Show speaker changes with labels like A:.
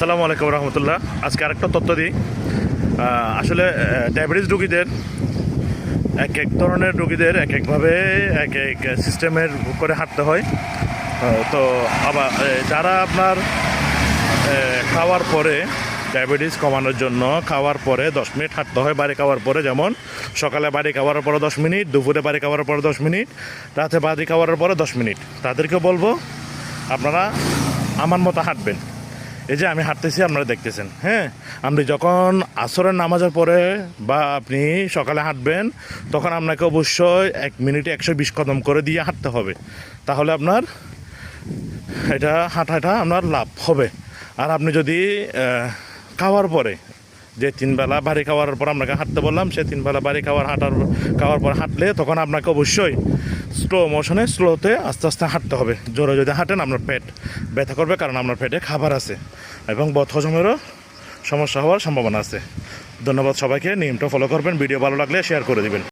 A: আসসালামু আলাইকুম রহমতুল্লাহ। আজকে আরেকটা তথ্য দিই। আসলে ডায়াবেটিস রোগীদের এক এক ধরনের রোগীদের এক একভাবে এক এক সিস্টেমের করে হাঁটতে হয়। তো আবার যারা আপনার খাওয়ার পরে ডায়াবেটিস কমানোর জন্য খাওয়ার পরে 10 মিনিট হাঁটতে হয় বাড়ি খাওয়ার পরে, যেমন সকালে বাড়ি খাওয়ার পরে 10 মিনিট, দুপুরে বাড়ি খাওয়ার পরে 10 মিনিট, রাতে বাড়ি খাওয়ার পরে 10 মিনিট। তাদেরকে বলবো আপনারা আমার মতো হাঁটবেন। এই যে আমি হাঁটতেছি, আপনারা দেখতেছেন। হ্যাঁ, আপনি যখন আসরের নামাজের পরে বা আপনি সকালে হাঁটবেন, তখন আপনাকে অবশ্যই 1 মিনিটে 120 কদম করে দিয়ে হাঁটতে হবে। তাহলে আপনার এটা হাঁটাটা আপনার লাভ হবে। আর আপনি যদি খাওয়ার পরে যে 3 বেলা বাড়ি খাওয়ার পর আপনাকে হাঁটতে বললাম, সে 3 বেলা বাড়ি খাওয়ার পর হাঁটলে তখন আপনাকে অবশ্যই স্লোতে আস্তে আস্তে হাঁটতে হবে। জোরে যদি হাঁটেন আপনার পেট ব্যথা করবে, কারণ আপনার পেটে খাবার আছে এবং বদহজমেরও সমস্যা হওয়ার সম্ভাবনা আছে। ধন্যবাদ সবাইকে। নিয়মটা ফলো করবেন। ভিডিও ভালো লাগলে শেয়ার করে দিবেন।